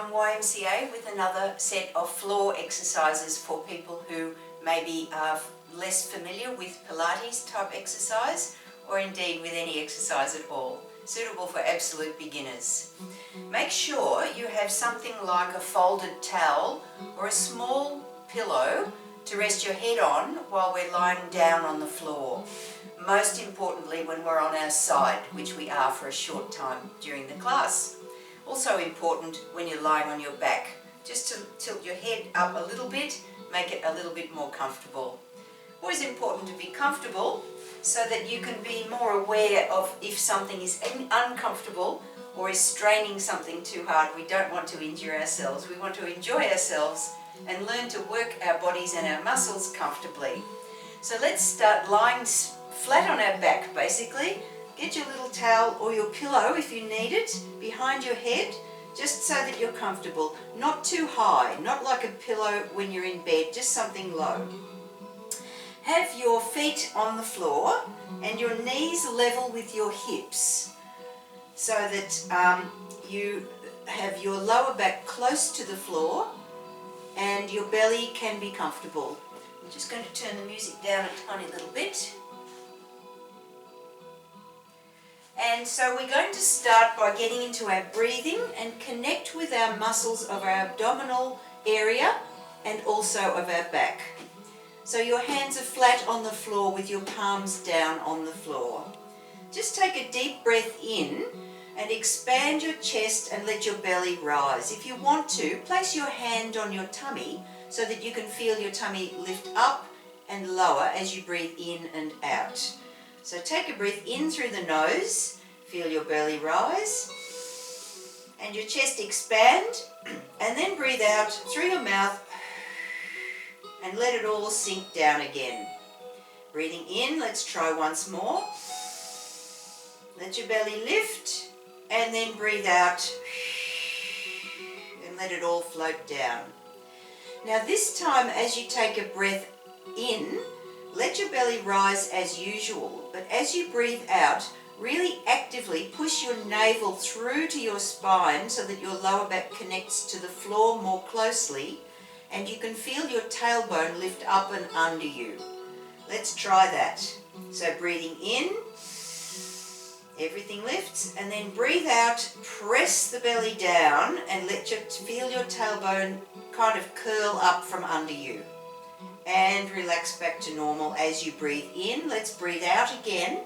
from YMCA with another set of floor exercises for people who maybe are less familiar with Pilates type exercise, or indeed with any exercise at all, suitable for absolute beginners. Make sure you have something like a folded towel or a small pillow to rest your head on while we're lying down on the floor. Most importantly when we're on our side, which we are for a short time during the class. Also important when you're lying on your back, just to tilt your head up a little bit, make it a little bit more comfortable. Always important to be comfortable so that you can be more aware of if something is uncomfortable or is straining something too hard. We don't want to injure ourselves. We want to enjoy ourselves and learn to work our bodies and our muscles comfortably. So let's start lying flat on our back basically. Get your little towel or your pillow if you need it behind your head, just so that you're comfortable. Not too high, not like a pillow when you're in bed, just something low. Have your feet on the floor and your knees level with your hips so that you have your lower back close to the floor and your belly can be comfortable. I'm just going to turn the music down a tiny little bit. And so we're going to start by getting into our breathing and connect with our muscles of our abdominal area and also of our back. So your hands are flat on the floor with your palms down on the floor. Just take a deep breath in and expand your chest and let your belly rise. If you want to, place your hand on your tummy so that you can feel your tummy lift up and lower as you breathe in and out. So take a breath in through the nose, feel your belly rise and your chest expand, and then breathe out through your mouth and let it all sink down again. Breathing in, let's try once more. Let your belly lift and then breathe out and let it all float down. Now this time as you take a breath in, let your belly rise as usual, but as you breathe out, really actively push your navel through to your spine so that your lower back connects to the floor more closely and you can feel your tailbone lift up and under you. Let's try that. So breathing in, everything lifts, and then breathe out, press the belly down and feel your tailbone kind of curl up from under you. And relax back to normal as you breathe in. Let's breathe out again.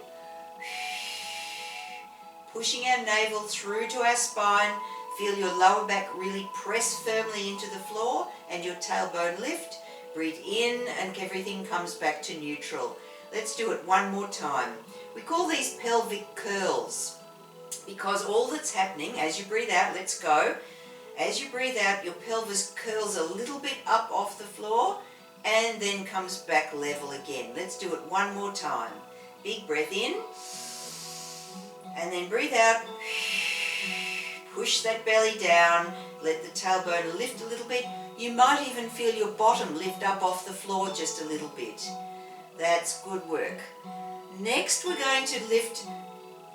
Pushing our navel through to our spine. Feel your lower back really press firmly into the floor and your tailbone lift. Breathe in and everything comes back to neutral. Let's do it one more time. We call these pelvic curls because all that's happening as you breathe out, let's go. As you breathe out, your pelvis curls a little bit up off the floor and then comes back level again. Let's do it one more time. Big breath in and then breathe out. Push that belly down, let the tailbone lift a little bit. You might even feel your bottom lift up off the floor just a little bit. That's good work. Next we're going to lift,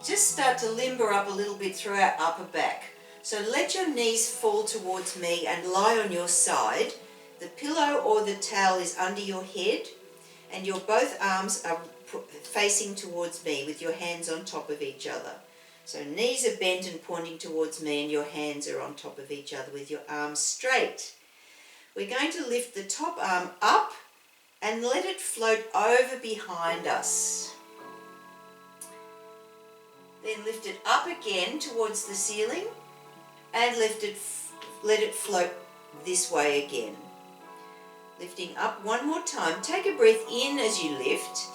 just start to limber up a little bit through our upper back. So let your knees fall towards me and lie on your side. The pillow or the towel is under your head and your both arms are facing towards me with your hands on top of each other. So knees are bent and pointing towards me and your hands are on top of each other with your arms straight. We're going to lift the top arm up and let it float over behind us. Then lift it up again towards the ceiling and let it float this way again. Lifting up one more time. Take a breath in as you lift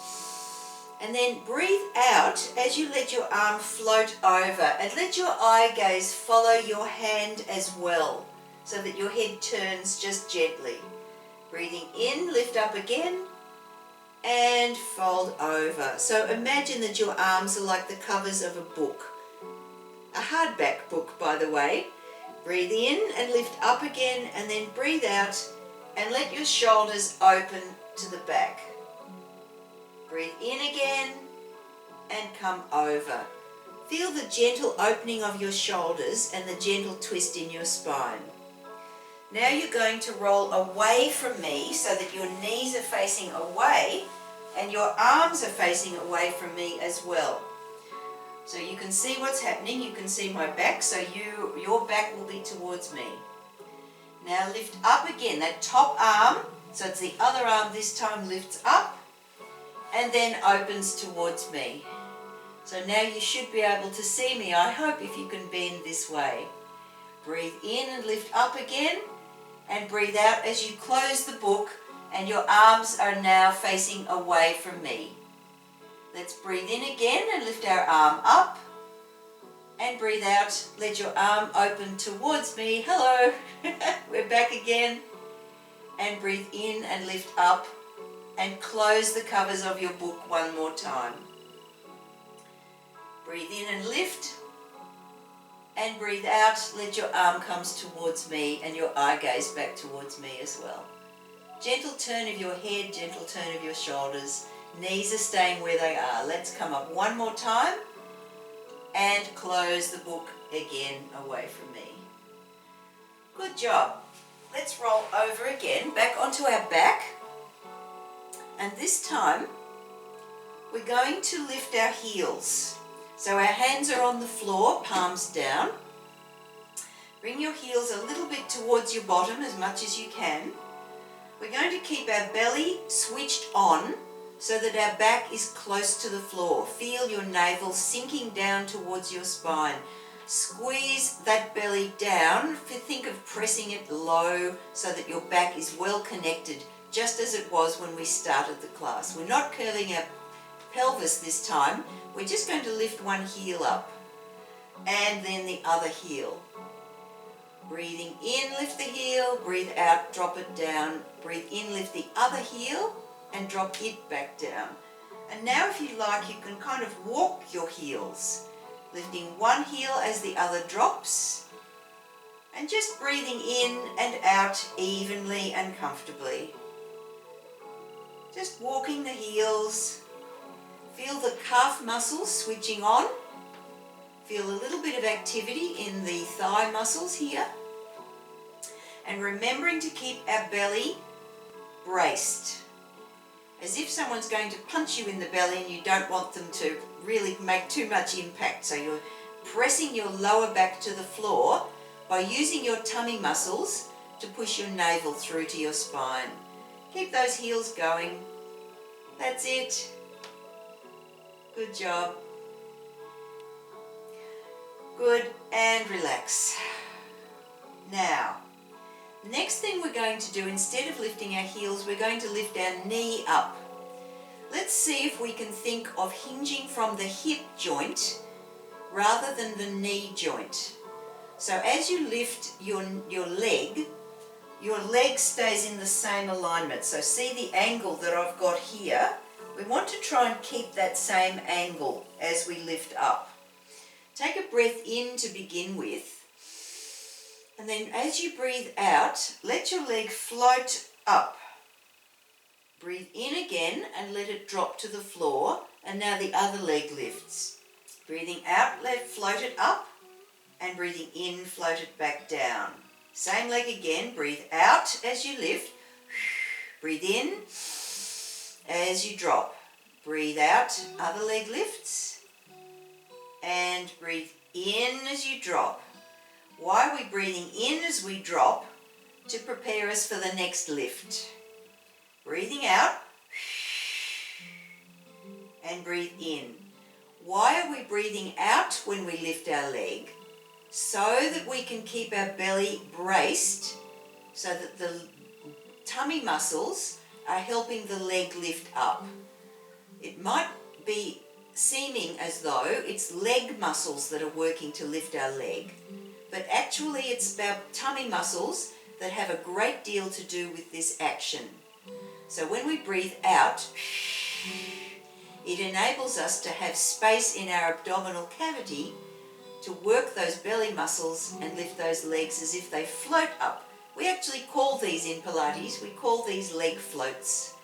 and then breathe out as you let your arm float over and let your eye gaze follow your hand as well so that your head turns just gently. Breathing in, lift up again and fold over. So imagine that your arms are like the covers of a book. A hardback book, by the way. Breathe in and lift up again and then breathe out and let your shoulders open to the back. Breathe in again and come over. Feel the gentle opening of your shoulders and the gentle twist in your spine. Now you're going to roll away from me so that your knees are facing away and your arms are facing away from me as well. So you can see what's happening, you can see my back, so your back will be towards me. Now lift up again, that top arm, so it's the other arm this time, lifts up and then opens towards me. So now you should be able to see me, I hope, if you can bend this way. Breathe in and lift up again, and breathe out as you close the book and your arms are now facing away from me. Let's breathe in again and lift our arm up, and breathe out, let your arm open towards me. Hello, we're back again. And breathe in and lift up and close the covers of your book one more time. Breathe in and lift, and breathe out, let your arm comes towards me and your eye gaze back towards me as well. Gentle turn of your head, gentle turn of your shoulders. Knees are staying where they are. Let's come up one more time and close the book again away from me. Good job. Let's roll over again, back onto our back. And this time, we're going to lift our heels. So our hands are on the floor, palms down. Bring your heels a little bit towards your bottom as much as you can. We're going to keep our belly switched on so that our back is close to the floor. Feel your navel sinking down towards your spine. Squeeze that belly down. Think of pressing it low so that your back is well connected, just as it was when we started the class. We're not curling our pelvis this time. We're just going to lift one heel up and then the other heel. Breathing in, lift the heel. Breathe out, drop it down. Breathe in, lift the other heel and drop it back down. And now if you like, you can kind of walk your heels, lifting one heel as the other drops and just breathing in and out evenly and comfortably. Just walking the heels. Feel the calf muscles switching on. Feel a little bit of activity in the thigh muscles here. And remembering to keep our belly braced. As if someone's going to punch you in the belly and you don't want them to really make too much impact. So you're pressing your lower back to the floor by using your tummy muscles to push your navel through to your spine. Keep those heels going. That's it. Good job. Good, and relax. Now, next thing we're going to do, instead of lifting our heels, we're going to lift our knee up. Let's see if we can think of hinging from the hip joint rather than the knee joint. So as you lift your leg stays in the same alignment. So see the angle that I've got here? We want to try and keep that same angle as we lift up. Take a breath in to begin with. And then as you breathe out, let your leg float up. Breathe in again and let it drop to the floor. And now the other leg lifts. Breathing out, float it up. And breathing in, float it back down. Same leg again. Breathe out as you lift. Breathe in as you drop. Breathe out, other leg lifts. And breathe in as you drop. Why are we breathing in as we drop? To prepare us for the next lift. Breathing out. And breathe in. Why are we breathing out when we lift our leg? So that we can keep our belly braced, so that the tummy muscles are helping the leg lift up. It might be seeming as though it's leg muscles that are working to lift our leg, but actually it's our tummy muscles that have a great deal to do with this action. So when we breathe out, it enables us to have space in our abdominal cavity to work those belly muscles and lift those legs as if they float up. We actually call these in Pilates, we call these leg floats.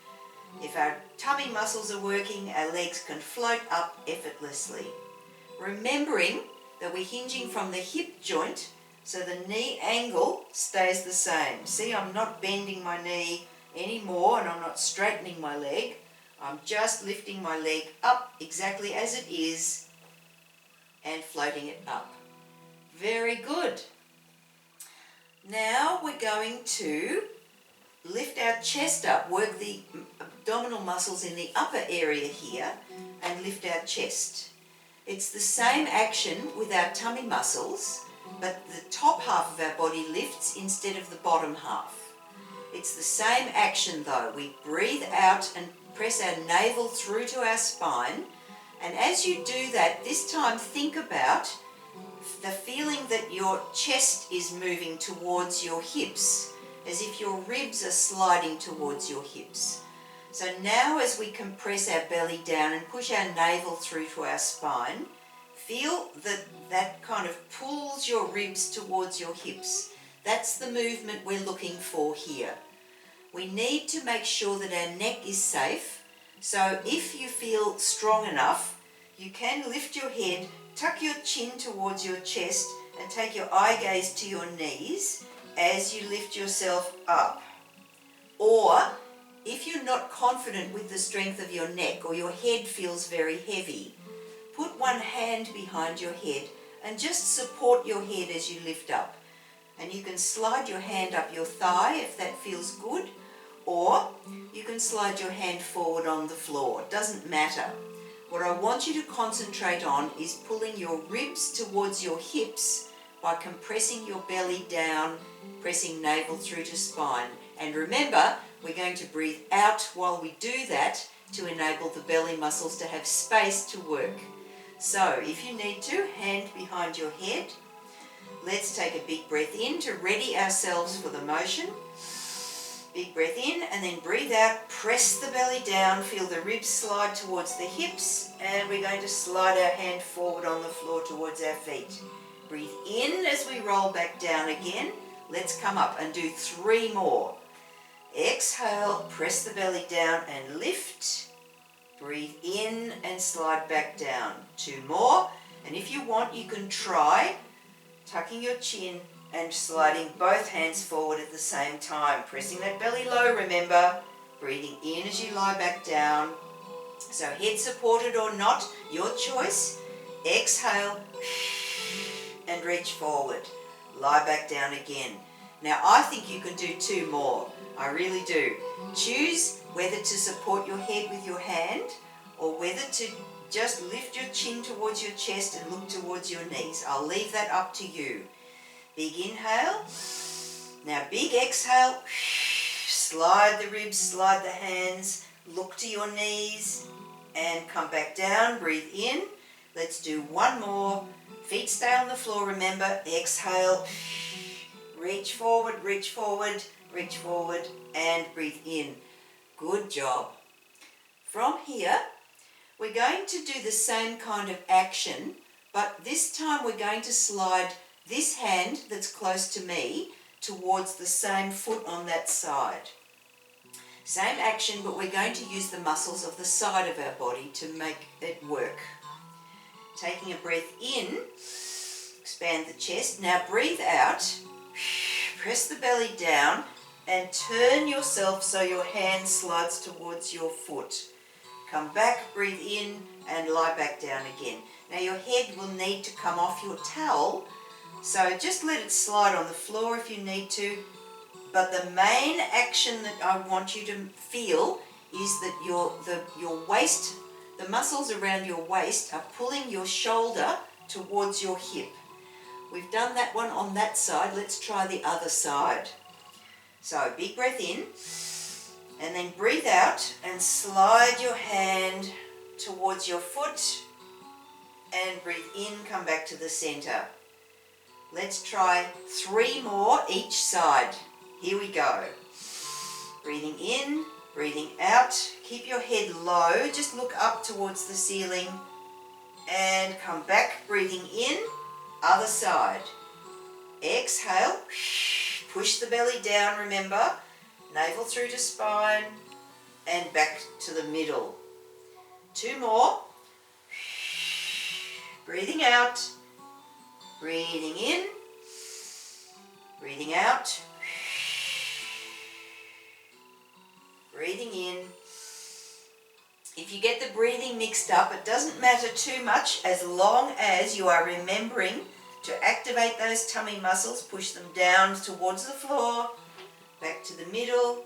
If our tummy muscles are working, our legs can float up effortlessly. remembering that we're hinging from the hip joint, so the knee angle stays the same. See, I'm not bending my knee anymore, and I'm not straightening my leg. I'm just lifting my leg up exactly as it is and floating it up. Very good. Now we're going to lift our chest up, work the abdominal muscles in the upper area here, and lift our chest. It's the same action with our tummy muscles, but the top half of our body lifts instead of the bottom half. It's the same action though. We breathe out and press our navel through to our spine, and as you do that, this time think about the feeling that your chest is moving towards your hips, as if your ribs are sliding towards your hips. So now as we compress our belly down and push our navel through to our spine, feel that kind of pulls your ribs towards your hips. That's the movement we're looking for here. We need to make sure that our neck is safe, so if you feel strong enough, you can lift your head, tuck your chin towards your chest, and take your eye gaze to your knees as you lift yourself up. Or, if you're not confident with the strength of your neck, or your head feels very heavy, put one hand behind your head and just support your head as you lift up. And you can slide your hand up your thigh if that feels good, or you can slide your hand forward on the floor. It doesn't matter. What I want you to concentrate on is pulling your ribs towards your hips by compressing your belly down, pressing navel through to spine. And remember, we're going to breathe out while we do that to enable the belly muscles to have space to work. So if you need to, hand behind your head. Let's take a big breath in to ready ourselves for the motion. Big breath in and then breathe out, press the belly down, feel the ribs slide towards the hips, and we're going to slide our hand forward on the floor towards our feet. Breathe in as we roll back down again. Let's come up and do 3 more. Exhale, press the belly down and lift. Breathe in and slide back down. 2 more, and if you want, you can try tucking your chin and sliding both hands forward at the same time, pressing that belly low, remember, breathing in as you lie back down. So head supported or not, your choice. Exhale and reach forward. Lie back down again. Now I think you can do 2 more. I really do. Choose whether to support your head with your hand or whether to just lift your chin towards your chest and look towards your knees. I'll leave that up to you. Big inhale. Now big exhale. Slide the ribs, slide the hands, look to your knees and come back down. Breathe in. Let's do 1 more. Feet stay on the floor, remember. Exhale. Reach forward, reach forward, reach forward and breathe in. Good job. From here, we're going to do the same kind of action, but this time we're going to slide this hand that's close to me towards the same foot on that side. Same action, but we're going to use the muscles of the side of our body to make it work. Taking a breath in, expand the chest. Now breathe out, press the belly down and turn yourself so your hand slides towards your foot. Come back, breathe in and lie back down again. Now your head will need to come off your towel, so just let it slide on the floor if you need to. But the main action that I want you to feel is that your waist, the muscles around your waist are pulling your shoulder towards your hip. We've done that one on that side. Let's try the other side. So big breath in and then breathe out and slide your hand towards your foot and breathe in, come back to the center. Let's try 3 more each side. Here we go. Breathing in, breathing out. Keep your head low, just look up towards the ceiling and come back, breathing in, other side. Exhale, push the belly down, remember, navel through to spine and back to the middle. 2 more. Breathing out, breathing in, breathing out, breathing in. If you get the breathing mixed up, it doesn't matter too much as long as you are remembering to activate those tummy muscles, push them down towards the floor, back to the middle,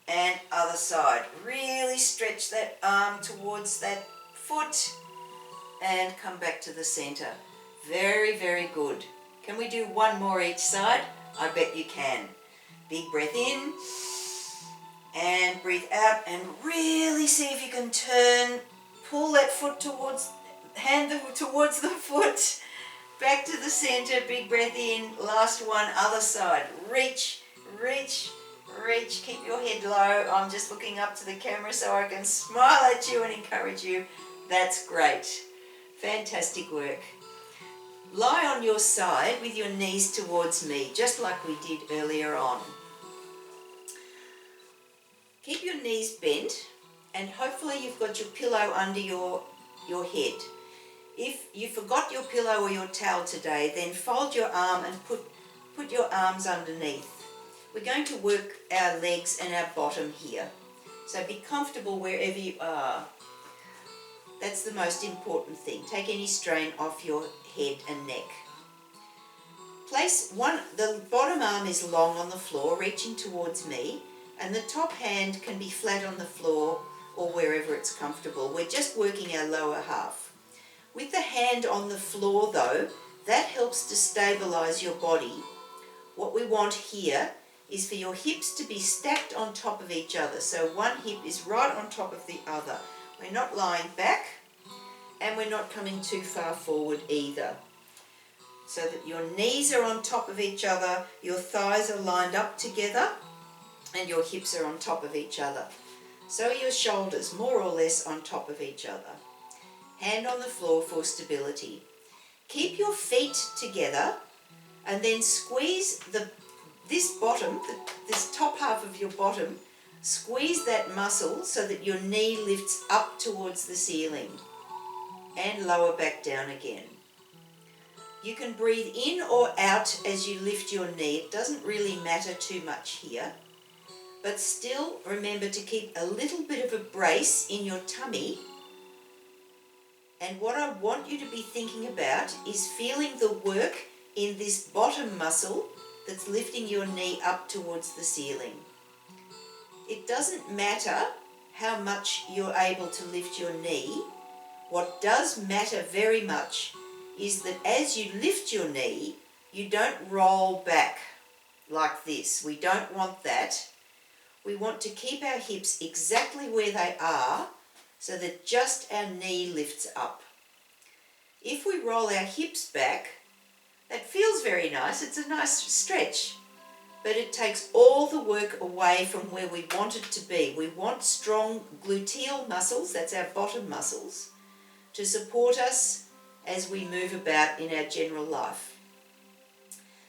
and other side. Really stretch that arm towards that foot and come back to the center. Very, very good. Can we do one more each side? I bet you can. Big breath in and breathe out, and really see if you can pull that foot towards, towards the foot, back to the center. Big breath in, last one, other side. Reach, reach, reach. Keep your head low. I'm just looking up to the camera so I can smile at you and encourage you. That's great. Fantastic work. Lie on your side with your knees towards me, just like we did earlier on. Keep your knees bent, and hopefully you've got your pillow under your head. If you forgot your pillow or your towel today, then fold your arm and put your arms underneath. We're going to work our legs and our bottom here. So be comfortable wherever you are. That's the most important thing. Take any strain off your head and neck. The bottom arm is long on the floor, reaching towards me, and the top hand can be flat on the floor or wherever it's comfortable. We're just working our lower half. With the hand on the floor though, that helps to stabilize your body. What we want here is for your hips to be stacked on top of each other. So one hip is right on top of the other. We're not lying back and we're not coming too far forward either. So that your knees are on top of each other, your thighs are lined up together, and your hips are on top of each other. So are your shoulders, more or less on top of each other. Hand on the floor for stability. Keep your feet together and then squeeze this top half of your bottom, squeeze that muscle so that your knee lifts up towards the ceiling and lower back down again. You can breathe in or out as you lift your knee. It doesn't really matter too much here. But still remember to keep a little bit of a brace in your tummy. And what I want you to be thinking about is feeling the work in this bottom muscle that's lifting your knee up towards the ceiling. It doesn't matter how much you're able to lift your knee. What does matter very much is that as you lift your knee, you don't roll back like this. We don't want that. We want to keep our hips exactly where they are so that just our knee lifts up. If we roll our hips back, that feels very nice. It's a nice stretch, but it takes all the work away from where we want it to be. We want strong gluteal muscles, that's our bottom muscles, to support us as we move about in our general life.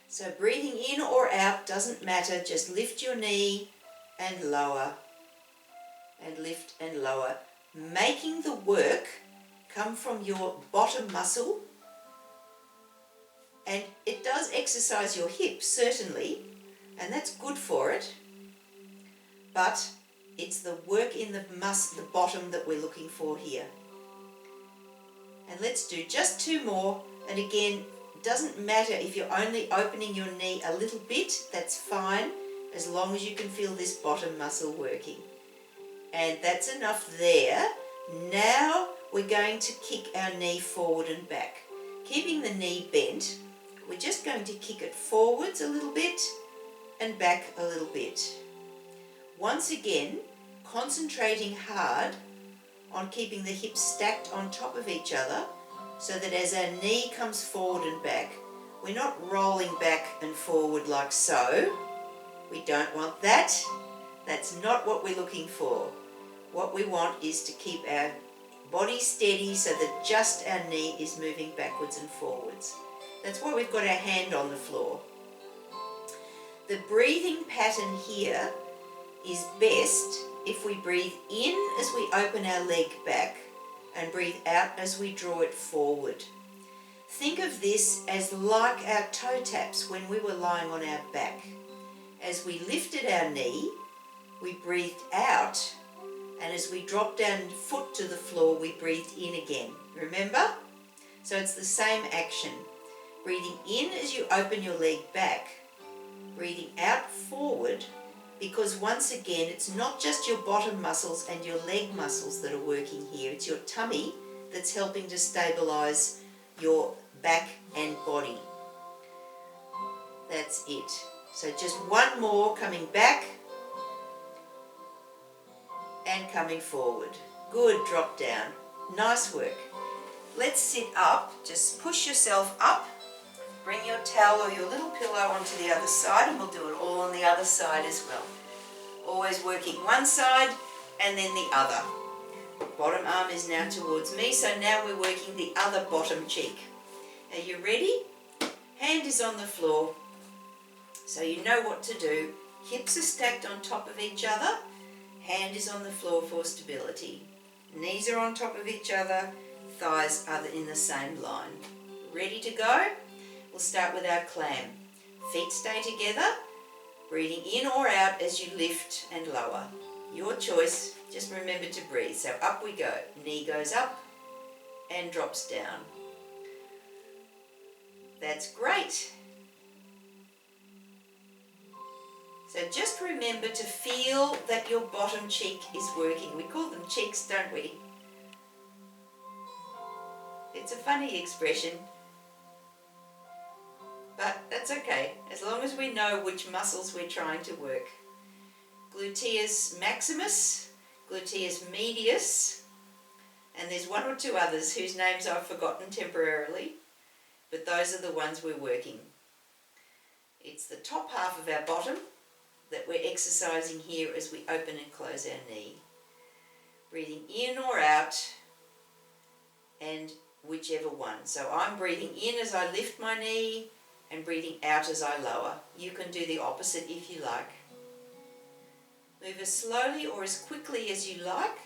So breathing in or out doesn't matter, just lift your knee and lower, and lift and lower, making the work come from your bottom muscle. And it does exercise your hips, certainly, and that's good for it, but it's the work in the bottom that we're looking for here. And let's do just two more, and again, it doesn't matter if you're only opening your knee a little bit, that's fine, as long as you can feel this bottom muscle working. And that's enough there. Now we're going to kick our knee forward and back. Keeping the knee bent, we're just going to kick it forwards a little bit and back a little bit. Once again, concentrating hard on keeping the hips stacked on top of each other so that as our knee comes forward and back, we're not rolling back and forward like so. We don't want that. That's not what we're looking for. What we want is to keep our body steady so that just our knee is moving backwards and forwards. That's why we've got our hand on the floor. The breathing pattern here is best if we breathe in as we open our leg back and breathe out as we draw it forward. Think of this as like our toe taps when we were lying on our back. As we lifted our knee, we breathed out, and as we dropped down foot to the floor, we breathed in again. Remember? So it's the same action. Breathing in as you open your leg back, breathing out forward, because once again, it's not just your bottom muscles and your leg muscles that are working here, it's your tummy that's helping to stabilize your back and body. That's it. So just one more, coming back and coming forward. Good, drop down. Nice work. Let's sit up. Just push yourself up. Bring your towel or your little pillow onto the other side, and we'll do it all on the other side as well. Always working one side and then the other. Bottom arm is now towards me, so now we're working the other bottom cheek. Are you ready? Hand is on the floor, so you know what to do. Hips are stacked on top of each other. Hand is on the floor for stability. Knees are on top of each other. Thighs are in the same line. Ready to go? We'll start with our clam. Feet stay together, breathing in or out as you lift and lower. Your choice, just remember to breathe. So up we go. Knee goes up and drops down. That's great. So just remember to feel that your bottom cheek is working. We call them cheeks, don't we? It's a funny expression, but that's okay, as long as we know which muscles we're trying to work. Gluteus maximus, gluteus medius, and there's one or two others whose names I've forgotten temporarily, but those are the ones we're working. It's the top half of our bottom that we're exercising here as we open and close our knee. Breathing in or out, and whichever one. So I'm breathing in as I lift my knee and breathing out as I lower. You can do the opposite if you like. Move as slowly or as quickly as you like.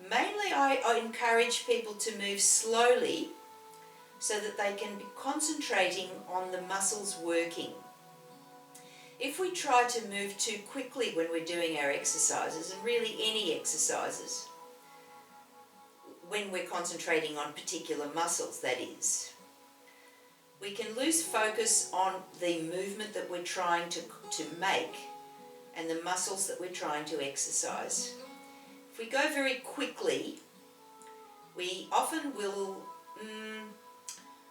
Mainly I encourage people to move slowly so that they can be concentrating on the muscles working. If we try to move too quickly when we're doing our exercises, and really any exercises, when we're concentrating on particular muscles, that is, we can lose focus on the movement that we're trying to make and the muscles that we're trying to exercise. If we go very quickly, we often will,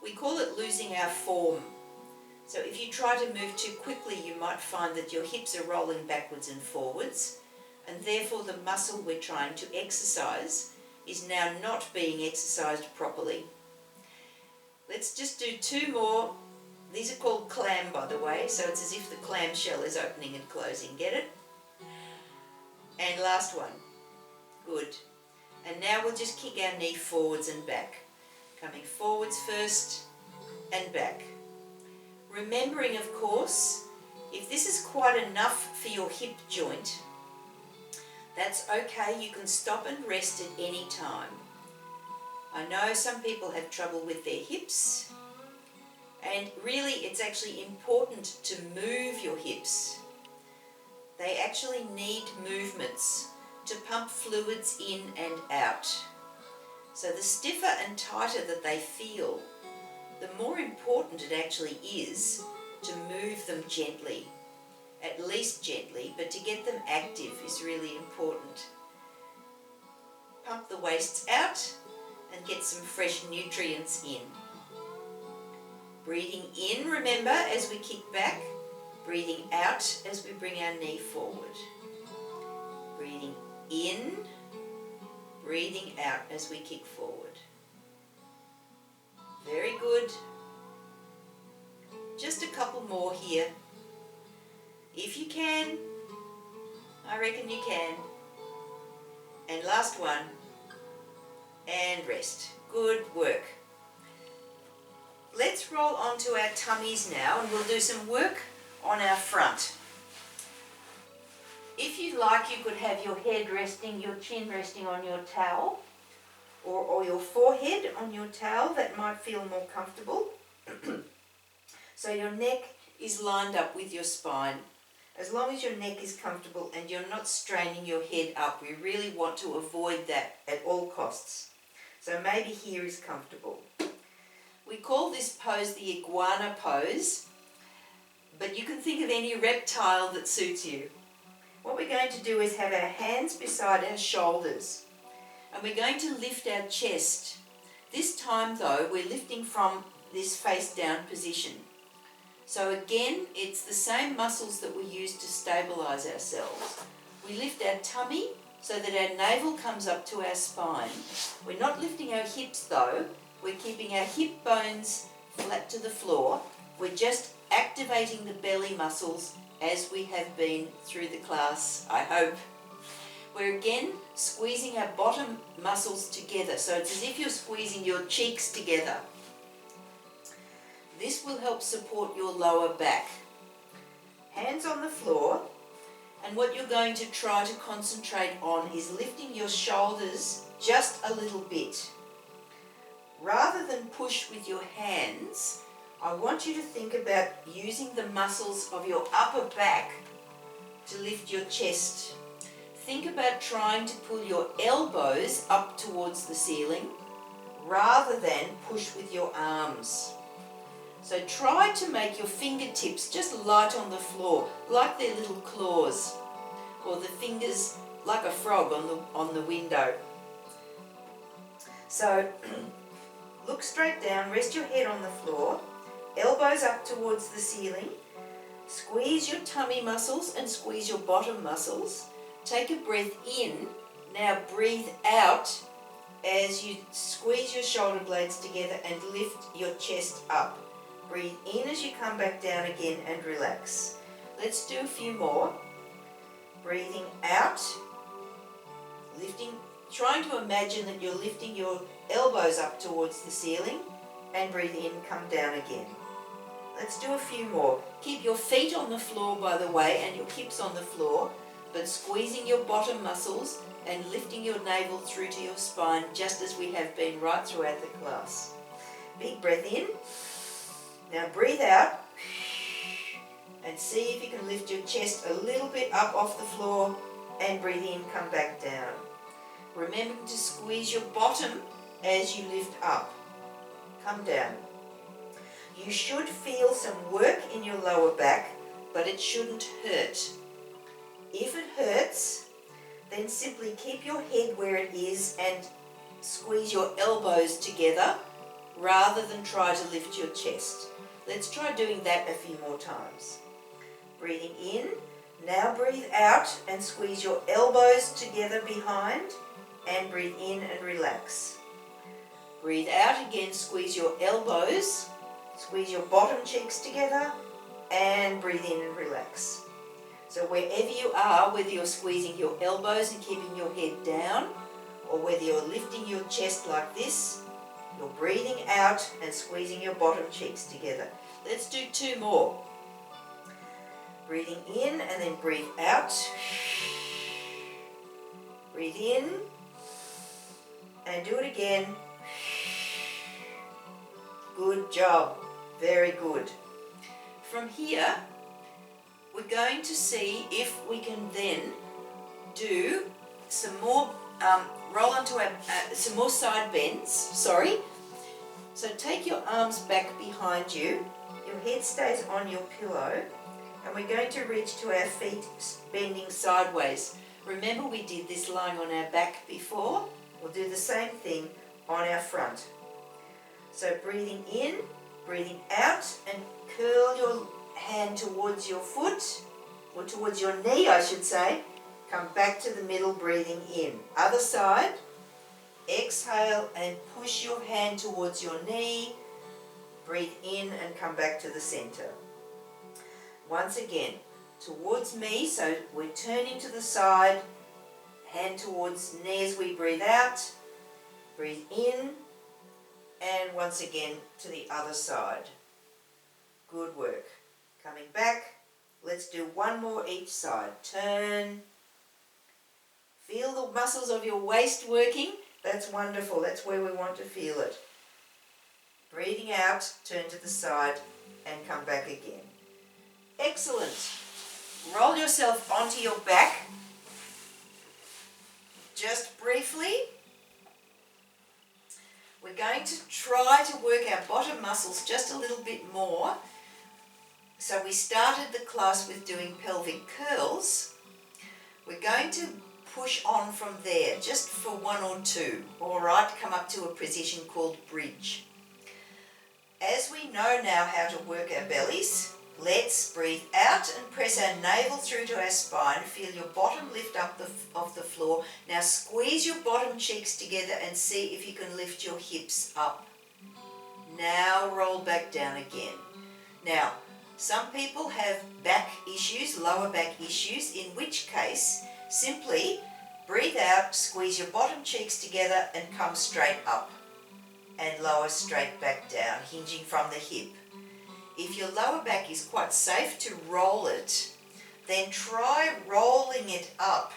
we call it losing our form. So if you try to move too quickly, you might find that your hips are rolling backwards and forwards, and therefore the muscle we're trying to exercise is now not being exercised properly. Let's just do two more. These are called clam, by the way, so it's as if the clam shell is opening and closing. Get it? And last one. Good. And now we'll just kick our knee forwards and back. Coming forwards first and back. Remembering, of course, if this is quite enough for your hip joint, that's okay. You can stop and rest at any time. I know some people have trouble with their hips, and really it's actually important to move your hips. They actually need movements to pump fluids in and out. So the stiffer and tighter that they feel, the more important it actually is to move them gently, at least gently, but to get them active is really important. Pump the wastes out and get some fresh nutrients in. Breathing in, remember, as we kick back. Breathing out as we bring our knee forward. Breathing in, breathing out as we kick forward. Very good. Just a couple more here. If you can, I reckon you can. And last one. And rest. Good work. Let's roll onto our tummies now, and we'll do some work on our front. If you like, you could have your head resting, your chin resting on your towel, or your forehead on your towel. That might feel more comfortable. So your neck is lined up with your spine. As long as your neck is comfortable and you're not straining your head up, we really want to avoid that at all costs. So maybe here is comfortable. We call this pose the iguana pose, but you can think of any reptile that suits you. What we're going to do is have our hands beside our shoulders, and we're going to lift our chest. This time though, we're lifting from this face down position. So again, it's the same muscles that we use to stabilize ourselves. We lift our tummy so that our navel comes up to our spine. We're not lifting our hips though. We're keeping our hip bones flat to the floor. We're just activating the belly muscles as we have been through the class, I hope. We're again squeezing our bottom muscles together. So it's as if you're squeezing your cheeks together. This will help support your lower back. Hands on the floor, and what you're going to try to concentrate on is lifting your shoulders just a little bit. Rather than push with your hands, I want you to think about using the muscles of your upper back to lift your chest. Think about trying to pull your elbows up towards the ceiling rather than push with your arms. So try to make your fingertips just light on the floor, like they're little claws, or the fingers like a frog on the window. So look straight down, rest your head on the floor, elbows up towards the ceiling, squeeze your tummy muscles and squeeze your bottom muscles. Take a breath in, now breathe out as you squeeze your shoulder blades together and lift your chest up. Breathe in as you come back down again and relax. Let's do a few more. Breathing out, lifting, trying to imagine that you're lifting your elbows up towards the ceiling, and breathe in, come down again. Let's do a few more. Keep your feet on the floor, by the way, and your hips on the floor, but squeezing your bottom muscles and lifting your navel through to your spine, just as we have been right throughout the class. Big breath in. Now breathe out and see if you can lift your chest a little bit up off the floor, and breathe in, come back down. Remember to squeeze your bottom as you lift up. Come down. You should feel some work in your lower back, but it shouldn't hurt. If it hurts, then simply keep your head where it is and squeeze your elbows together rather than try to lift your chest. Let's try doing that a few more times. Breathing in, now breathe out and squeeze your elbows together behind, and breathe in and relax. Breathe out again, squeeze your elbows, squeeze your bottom cheeks together, and breathe in and relax. So wherever you are, whether you're squeezing your elbows and keeping your head down, or whether you're lifting your chest like this, you're breathing out and squeezing your bottom cheeks together. Let's do two more. Breathing in and then breathe out. Breathe in and do it again. Good job. Very good. From here, we're going to see if we can then do some more, roll onto some more side bends, sorry. So take your arms back behind you, your head stays on your pillow, and we're going to reach to our feet bending sideways. Remember we did this lying on our back before? We'll do the same thing on our front. So breathing in, breathing out, and curl your hand towards your foot, or towards your knee I should say. Come back to the middle, breathing in. Other side. Exhale and push your hand towards your knee. Breathe in and come back to the center. Once again, towards me, so we're turning to the side, hand towards knee as we breathe out. Breathe in, and once again to the other side. Good work. Coming back, let's do one more each side. Turn. Feel the muscles of your waist working. That's wonderful. That's where we want to feel it. Breathing out, turn to the side and come back again. Excellent. Roll yourself onto your back. Just briefly. We're going to try to work our bottom muscles just a little bit more. So we started the class with doing pelvic curls. We're going to push on from there, just for one or two. All right, come up to a position called bridge. As we know now how to work our bellies, let's breathe out and press our navel through to our spine. Feel your bottom lift up off the floor. Now squeeze your bottom cheeks together and see if you can lift your hips up. Now roll back down again. Now, some people have back issues, lower back issues, in which case, simply breathe out, squeeze your bottom cheeks together and come straight up. And lower straight back down, hinging from the hip. If your lower back is quite safe to roll it, then try rolling it up.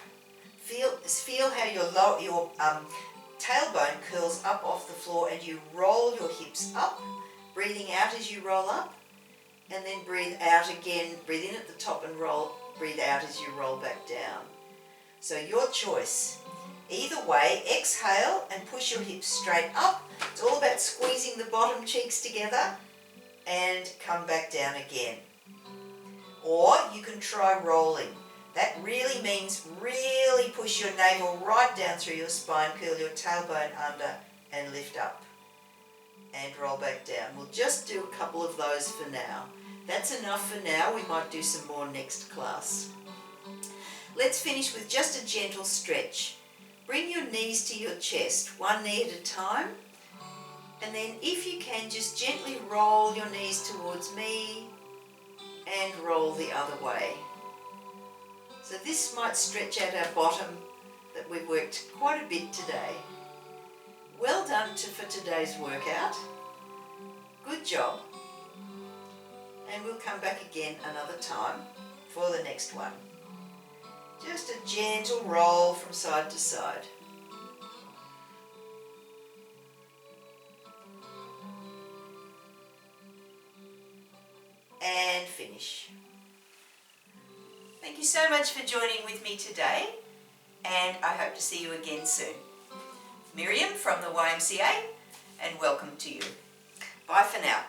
Feel how your tailbone curls up off the floor and you roll your hips up, breathing out as you roll up, and then breathe out again, breathe in at the top and roll, breathe out as you roll back down. So your choice. Either way, exhale and push your hips straight up. It's all about squeezing the bottom cheeks together and come back down again. Or you can try rolling. That really means really push your navel right down through your spine, curl your tailbone under and lift up. And roll back down. We'll just do a couple of those for now. That's enough for now. We might do some more next class. Let's finish with just a gentle stretch. Bring your knees to your chest, one knee at a time. And then if you can, just gently roll your knees towards me and roll the other way. So this might stretch out our bottom that we've worked quite a bit today. Well done for today's workout. Good job. And we'll come back again another time for the next one. Just a gentle roll from side to side. And finish. Thank you so much for joining with me today, and I hope to see you again soon. Miriam from the YMCA, and welcome to you. Bye for now.